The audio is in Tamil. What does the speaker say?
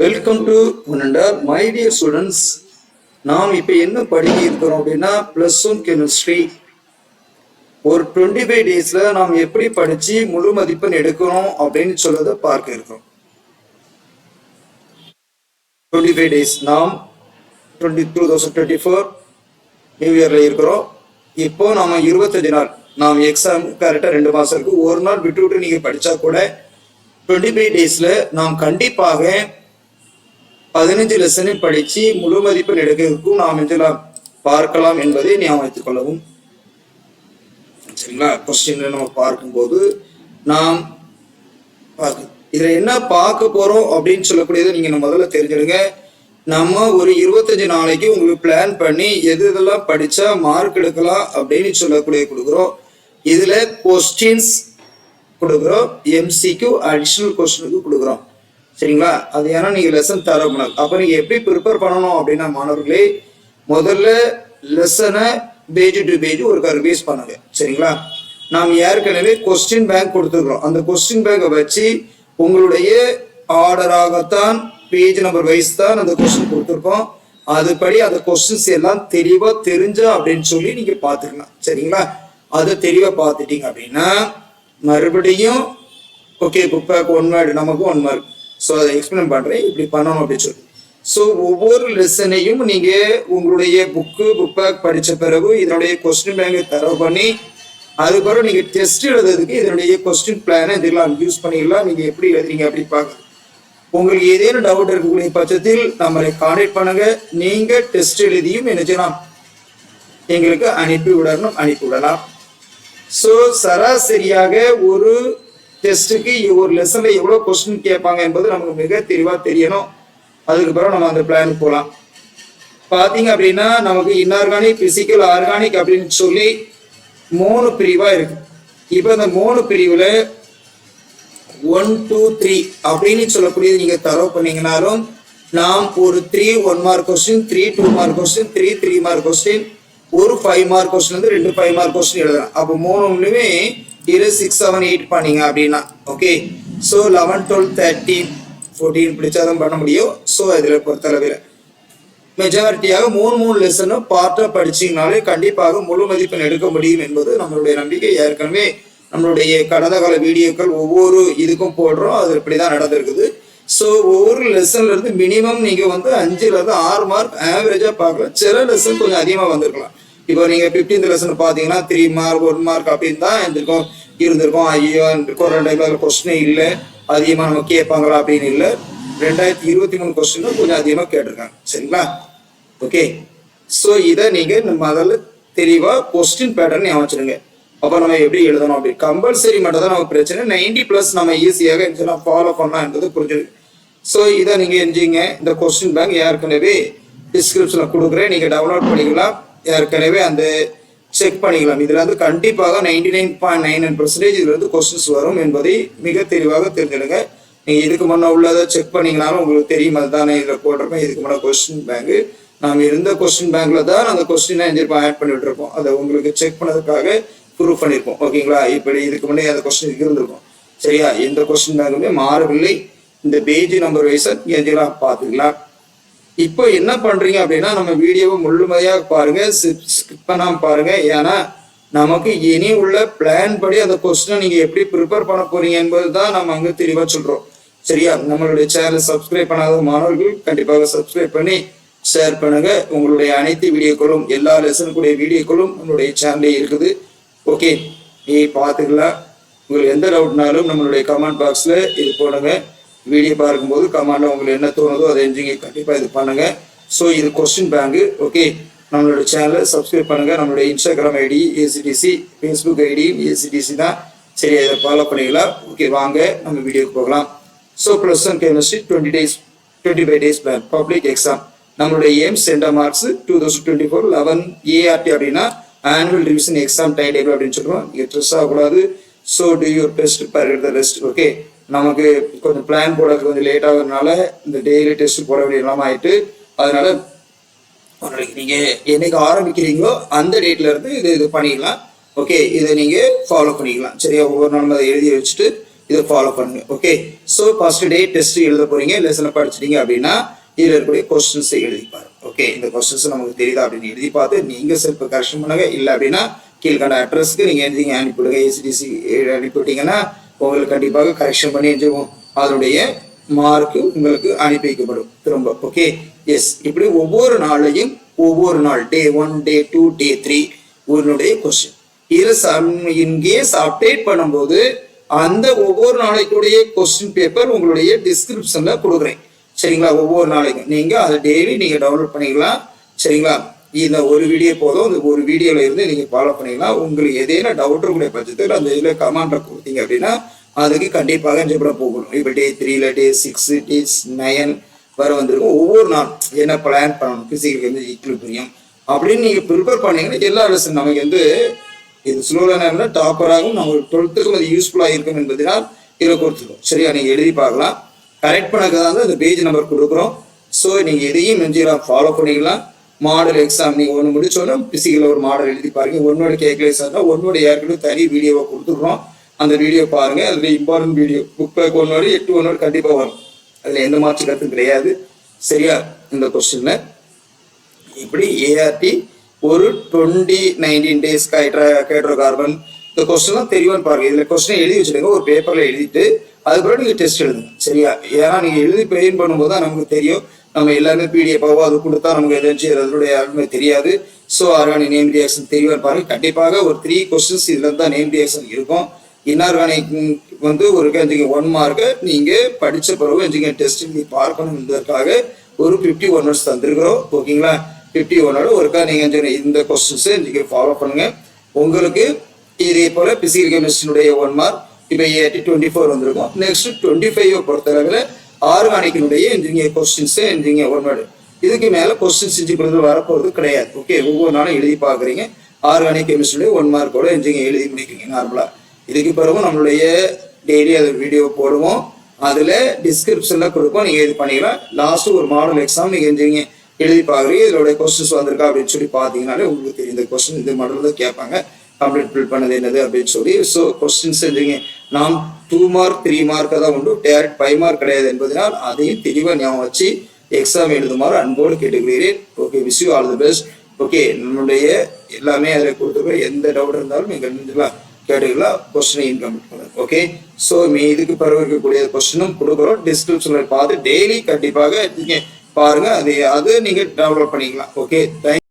வெல்கம் டு ஒன்னண்டர் மை டியர் ஸ்டூடெண்ட்ஸ். நாம் இப்போ என்ன படிக்க இருக்கிறோம் அப்படின்னா ப்ளஸ் ஒன் கெமிஸ்ட்ரி. ஒரு 25 டேஸ்ல நாம் எப்படி படிச்சு முழு மதிப்பெண் எடுக்கிறோம் அப்படின்னு சொல்லதை பார்க்க இருக்கிறோம். 25 டேஸ் நாம் 2024 நியூ இயர்ல இருக்கிறோம். இப்போ நாம 25 நாள் நாம் எக்ஸாம் கரெக்டாக 2 மாசம் இருக்கு. ஒரு நாள் விட்டு விட்டு நீங்க படிச்சா கூட 25 டேஸ்ல நாம் கண்டிப்பாக 15 லெசனை படிச்சு முழு மதிப்பெண் எடுக்கிறதுக்கும் நாம் இதெல்லாம் பார்க்கலாம் என்பதை ஞாபகம் வைத்துக் கொள்ளவும். சரிங்களா? கொஸ்டின் நம்ம பார்க்கும்போது நாம் இதுல என்ன பார்க்க போறோம் அப்படின்னு சொல்லக்கூடியதை நீங்க முதல்ல தெரிஞ்சிடுங்க. நம்ம ஒரு 25 நாளைக்கு உங்களுக்கு பிளான் பண்ணி எது இதெல்லாம் படிச்சா மார்க் எடுக்கலாம் அப்படின்னு சொல்லக்கூடிய கொடுக்குறோம். இதுல கொஸ்டின்ஸ் கொடுக்குறோம், எம்சிக்யூ அடிஷனல் கொஸ்டினுக்கு கொடுக்குறோம். சரிங்களா? அது ஏன்னா நீங்க லெசன் தர பண்ணணும். அப்ப நீங்க எப்படி ப்ரிப்பேர் பண்ணணும் அப்படின்னா மாணவர்களே, முதல்ல லெசனை பேஜ் டு பேஜ் ஒரு ரிவைஸ் பண்ணுங்க. சரிங்களா? நாம் ஏற்கனவே கொஸ்டின் பேங்க் கொடுத்துருக்கோம். அந்த கொஸ்டின் பேங்கை வச்சு உங்களுடைய ஆர்டராகத்தான் பேஜ் நம்பர் வைஸ் தான் அந்த கொஸ்டின் கொடுத்துருக்கோம். அதுபடி அந்த கொஸ்டின்ஸ் எல்லாம் தெளிவா தெரிஞ்சா அப்படின்னு சொல்லி நீங்க பாத்துக்கலாம். சரிங்களா? அதை தெளிவா பார்த்துட்டீங்க அப்படின்னா மறுபடியும் ஓகே புக் பேக் 1 மார்க், நமக்கு 1 மார்க். ஸோ அதை எக்ஸ்பிளைன் பண்றேன் இப்படி பண்ணணும் அப்படின்னு சொல்லி. ஸோ ஒவ்வொரு லெசனையும் நீங்க உங்களுடைய புக் பேக் படிச்ச பிறகு இதனுடைய கொஸ்டின் பேங்கை தரவு பண்ணி அதுக்கப்புறம் நீங்க டெஸ்ட் எழுதுறதுக்கு இதனுடைய கொஸ்டின் பிளானை இதெல்லாம் யூஸ் பண்ணிக்கலாம். நீங்க எப்படி எழுதுறீங்க அப்படி பார்க்க. உங்களுக்கு ஏதேனும் டவுட் இருக்கக்கூடிய பட்சத்தில் நம்மளை கான்டாக்ட் பண்ணுங்க. நீங்க டெஸ்ட் எழுதியும் என்ன செய்யலாம், எங்களுக்கு அனுப்பிவிடலாம். ஸோ சராசரியாக ஒரு டெஸ்ட்டுக்கு ஒரு லெசன்ல எவ்வளவு கொஸ்டின் கேட்பாங்க என்பது நமக்கு மிக தெளிவா தெரியணும். அதுக்கு பிறகு நம்ம அந்த பிளான் போகலாம். பாத்தீங்க அப்படின்னா நமக்கு இன்ஆர்கானிக், பிசிக்கல், ஆர்கானிக் அப்படின்னு சொல்லி 3 பிரிவா இருக்கு. இப்ப இந்த 3 பிரிவுல 1, 2, 3 அப்படின்னு சொல்லக்கூடியது நீங்க தரவு பண்ணீங்கன்னாலும் நாம் ஒரு 3 1 mark question, 3 2 mark question, 3 3 mark question, ஒரு 5 மார்க் கொஸ்டின் வந்து 2 5 மார்க் கொஸ்டின் எழுதலாம். அப்போ 3 இது 6 7 8 பண்ணீங்க அப்படின்னா ஓகே. ஸோ 11 12 13 14 பிடிச்சாதான் பண்ண முடியும். ஸோ இதுல பொறுத்தளவில் மெஜாரிட்டியாக 3 லெசனும் பார்ட்டா படிச்சீங்கனாலே கண்டிப்பாக முழு மதிப்பெண் எடுக்க முடியும் என்பது நம்மளுடைய நம்பிக்கை. ஏற்கனவே நம்மளுடைய கடந்த கால வீடியோக்கள் ஒவ்வொரு இதுக்கும் போடுறோம். அது இப்படிதான் நடந்திருக்குது. ஸோ ஒவ்வொரு லெசன்ல இருந்து மினிமம் நீங்க வந்து 5 ல இருந்து 6 மார்க் ஆவரேஜா பார்க்கலாம். சில லெசன் கொஞ்சம் அதிகமா வந்திருக்கலாம். இப்போ நீங்க 15th லெசன் பாத்தீங்கன்னா 3 மார்க் 1 மார்க் அப்படின்னு தான் இருந்திருக்கும். ஐயோ 2 கொஸ்டினே இல்லை, அதிகமா நம்ம கேட்பாங்களா அப்படின்னு இல்லை. 2023 கொஸ்டின் கொஞ்சம் அதிகமா கேட்டிருக்காங்க. சரிங்களா? ஓகே. ஸோ இதை நீங்க முதல்ல தெளிவா கொஸ்டின் பேட்டர்ன் ஞாபகம். அப்ப நம்ம எப்படி எழுதணும் அப்படி கம்பல்சரி மட்டும் தான் நம்ம பிரச்சனை. 90+ நம்ம ஈஸியாக ஃபாலோ பண்ணலாம் என்பது புரிஞ்சுது. ஸோ இதை நீங்க எஞ்சிங்க. இந்த கொஸ்டின் பேங்க் ஏற்கனவே டிஸ்கிரிப்ஷன்ல கொடுக்குறேன், நீங்க டவுன்லோட் பண்ணிக்கலாம். ஏற்கனவே அந்த செக் பண்ணிக்கலாம். இதுல வந்து கண்டிப்பாக 99.99% இதுல இருந்து கொஸ்டின்ஸ் வரும் என்பதை மிக தெளிவாக தெரிஞ்சிடுங்க. நீங்க இதுக்கு முன்ன உள்ளதை செக் பண்ணீங்கனாலும் உங்களுக்கு தெரியும். அதுதானே இதுல போட்டிருப்பேன். இதுக்கு முன்னாடி கொஸ்டின் பேங்க் நாம் இருந்த கொஸ்டின் பேங்க்ல தான் அந்த கொஸ்டினை ஆட் பண்ணிட்டு இருப்போம். அதை உங்களுக்கு செக் பண்ணதுக்காக ப்ரூவ் பண்ணிருப்போம். ஓகேங்களா? இப்படி இதுக்கு முன்னே அந்த கொஸ்டின் இருந்திருக்கும். சரியா? எந்த கொஸ்டின் பேங்குமே மாறவில்லை. இந்த பேஜ் நம்பர் வைஸா எங்கெல்லாம் பார்த்துக்கலாம். இப்போ என்ன பண்றீங்க அப்படின்னா நம்ம வீடியோவை முழுமையாக பாருங்க, ஸ்கிப் பண்ணாம பாருங்க. ஏன்னா நமக்கு இனி உள்ள பிளான் படி அந்த கொஸ்டினை நீங்க எப்படி ப்ரிப்பேர் பண்ண போறீங்க என்பது தான் நம்ம அங்க தெளிவா சொல்றோம். சரியா? நம்மளுடைய சேனலை சப்ஸ்கிரைப் பண்ணாத மாணவர்கள் கண்டிப்பாக சப்ஸ்கிரைப் பண்ணி ஷேர் பண்ணுங்க. உங்களுடைய அனைத்து வீடியோக்களும் எல்லா லெசனுக்குடைய வீடியோக்களும் நம்மளுடைய சேனலே இருக்குது. ஓகே, நீ பார்த்துக்கலாம். உங்களுக்கு எந்த டவுட்னாலும் நம்மளுடைய கமெண்ட் பாக்ஸ்ல இது போடுங்க. வீடியோ பார்க்கும்போது கமெண்ட்ல உங்களுக்கு என்ன தோணுதோ அதை எஞ்சிங்க கண்டிப்பா இது பண்ணுங்க. ஸோ இது கொஸ்டின் பேங்க். ஓகே, நம்மளோட சேனலை சப்ஸ்கிரைப் பண்ணுங்க. நம்மளுடைய Instagram ID ACDC, Facebook ID ACDC தான். சரி, இதை ஃபாலோ பண்ணிக்கலாம். ஓகே, வாங்க நம்ம வீடியோக்கு போகலாம். So +1 chemistry 25 days plan public exam. நம்மளுடைய எய்ம் சென்டர் மார்க்ஸ் 2024 11 ஏஆர்டி அப்படின்னா annual revision exam time table அப்படின்னு சொல்லுவோம். நீங்க ஸ்ட்ரெஸ் ஆகக்கூடாது. So do your best, forget the rest. Okay, நமக்கு கொஞ்சம் பிளான் போடுறதுக்கு கொஞ்சம் லேட் ஆகுறதுனால இந்த டெய்லி டெஸ்ட் போட வேண்டிய இல்லாம ஆயிட்டு, அதனால நீங்க என்னைக்கு ஆரம்பிக்கிறீங்களோ அந்த டேட்ல இருந்து இது பண்ணிக்கலாம். ஓகே, இதை நீங்க ஃபாலோ பண்ணிக்கலாம். சரியா? ஒவ்வொரு நாளும் அதை எழுதி வச்சுட்டு இதை ஃபாலோ பண்ணுங்க. Okay, so first day test எழுத போறீங்க. லெசனை படிச்சிட்டீங்க அப்படின்னா இதுல இருக்கக்கூடிய கொஸ்டின்ஸ் எழுதி பாருங்க. ஓகே, இந்த கொஸ்டின்ஸ் நமக்கு தெரியுதா அப்படின்னு எழுதி பார்த்து நீங்க செல்ஃப் கரெக்ஷன் பண்ணுங்க. இல்லை அப்படின்னா கீழ்கண்ட அட்ரஸ்க்கு நீங்க எழுதிங்க அனுப்பிவிடுங்க. ஏசிடிசி அனுப்பிவிட்டீங்கன்னா உங்களுக்கு கண்டிப்பாக கரெக்ஷன் பண்ணி எழுதுவோம். அதனுடைய மார்க் உங்களுக்கு அனுப்பி வைக்கப்படும் திரும்ப. ஓகே, எஸ், இப்படி ஒவ்வொரு நாளையும் ஒவ்வொரு நாள் டே 1 டே 2 டே 3 உன்னுடைய கொஸ்டின் இதுல இன்கேஸ் அப்டேட் பண்ணும்போது அந்த ஒவ்வொரு நாளைக்குடைய கொஸ்டின் பேப்பர் உங்களுடைய டிஸ்கிரிப்ஷன்ல கொடுக்குறேன். சரிங்களா? ஒவ்வொரு நாளைக்கும் நீங்க அதை டெய்லி நீங்க டவுன்லோட் பண்ணிக்கலாம். சரிங்களா? இந்த ஒரு வீடியோ போதும். இந்த ஒரு வீடியோல இருந்து நீங்க ஃபாலோ பண்ணிக்கலாம். உங்களுக்கு ஏதேனும் டவுட் இருக்கக்கூடிய பட்சத்தில் அந்த இதுல கமெண்ட்ல கொடுத்தீங்க அப்படின்னா அதுக்கு கண்டிப்பாக ஜெபட போகணும். இப்போ டே 3ல டே 6 டே 9 வர வந்திருக்கும். ஒவ்வொரு நாள் என்ன பிளான் பண்ணணும், பிசிக்கல் கெமிஸ்ட்ரி, ஈக்குலிபிரியம் அப்படின்னு நீங்க ப்ரிப்பேர் பண்ணீங்கன்னா எல்லா லெசன் நமக்கு வந்து இது ஸ்லோலனா டாப்பர் ஆகும். நம்ம 12க்கும் அது யூஸ்ஃபுல்லா இருக்கும் என்பதனால் இதில் கொடுத்துருக்கோம். சரியா? நீங்க எழுதி பார்க்கலாம். கரெக்ட் பண்ணக்காக தான் இந்த பேஜ் நம்பர் கொடுக்குறோம். ஸோ நீங்க எதையும் நெஞ்சிலாம் ஃபாலோ பண்ணிக்கலாம். மாடல் எக்ஸாம் நீங்க ஒன்று முடிச்சோன்னா பிசிக்கல ஒரு மாடல் எழுதி பாருங்க. ஒன்னோட கேல்குலேஷன் ஒன்னோட ஏற்கனவே தனி வீடியோவை கொடுத்துருக்கோம். அந்த வீடியோ பாருங்க. அதுல இம்பார்ட்டன்ட் வீடியோ புக் பேக் 1 8 1 கண்டிப்பா வரும். அதுல எந்த மாற்று கருத்தும் கிடையாது. சரியா? இந்த கொஸ்டின்ல இப்படி ஏஆர்டி ஒரு 19 டேஸ் ஹைட்ரோ கார்பன் இந்த கொஸ்டின்லாம் தெரியும்னு பாருங்க. இதுல கொஸ்டின் எழுதி வச்சுருங்க. ஒரு பேப்பர்ல எழுதிட்டு அதுக்கப்புறம் நீங்க டெஸ்ட் எழுதுங்க. சரியா? ஏன்னா நீங்க எழுதி பெயின் பண்ணும்போது தான் நமக்கு தெரியும். நம்ம எல்லாமே பிடிஎஃபாவோ அது கொடுத்தா நமக்கு எதாச்சும் அதனுடைய யாருமே தெரியாது. ஸோ ஆர்கானிக் நேம் ரியாக்ஷன் தெரியும் பாருங்க. கண்டிப்பாக ஒரு 3 கொஸ்டின்ஸ் இதுல இருந்தா நேம் ரியாக்ஷன் இருக்கும். இன்ஆர்கானிக் வந்து ஒரு 1 மார்க்கை நீங்க படிச்ச பிறகு டெஸ்ட் பார்க்கணும் என்பதற்காக ஒரு 51 நோட்ஸ் தந்திருக்கிறோம். ஓகேங்களா? 51 ஒருக்கா நீங்க இந்த கொஸ்டின்ஸ் நீங்க ஃபாலோ பண்ணுங்க. உங்களுக்கு இதே போல பிசிக்கல் கெமிஸ்ட்ரியுடைய 1 மார்க் இப்போ 24 வந்திருக்கும். நெக்ஸ்ட் 25 பொறுத்தளவில் ஆர்கானிக்கினுடைய கொஸ்டின்ஸ் 1 இதுக்கு மேல கொஸ்டின்ஸ் வரப்போறது கிடையாது. ஓகே, ஒவ்வொரு நாளும் எழுதி பாக்குறீங்க. ஆர்கானிக் கெமிஸ்ட்ரியுடைய 1 மார்க்கோட எழுதி முடிக்கிறீங்க நார்மலா. இதுக்கு பிறகு நம்மளுடைய டெய்லி அது வீடியோ போடுவோம். அதுல டிஸ்கிரிப்ஷன்ல கொடுப்போம். நீங்க இது பண்ணிக்கலாம். லாஸ்ட் ஒரு மாடல் எக்ஸாம் நீங்க எழுதி பாக்குறீங்க. இதோட கொஸ்டின்ஸ் வந்திருக்கா அப்படின்னு சொல்லி பாத்தீங்கன்னாலே உங்களுக்கு தெரியும். இந்த கொஸ்டின் இந்த மாடல் தான் கேட்பாங்க. கம்ப்ளீட் ஃபில் பண்ணது என்னது அப்படின்னு சொல்லி. ஸோ கொஸ்டின்ஸ் நாம் 2 மார்க் 3 மார்க் தான் உண்டு. டேரக்ட் 5 மார்க் கிடையாது என்பதனால் அதையும் தெளிவாக ஞாபகம் வச்சு எக்ஸாம் எழுதுமாறு அன்போடு கேட்டுக்கிறேன். Okay, wish you all the best. Okay, நம்மளுடைய எல்லாமே அதில் கொடுத்துருக்கோம். எந்த டவுட் இருந்தாலும் நீங்கள் கேட்டுக்கலாம். கொஸ்டினை இன்கம்ப்ளீட் பண்ணுங்க. ஓகே, ஸோ இதுக்கு பிறகு இருக்கக்கூடிய கொஸ்டினும் கொடுக்குறோம். டிஸ்கிரிப்ஷனில் பார்த்து டெய்லி கண்டிப்பாக பாருங்க. அது நீங்க டவுன்லோட் பண்ணிக்கலாம். Okay, thank you.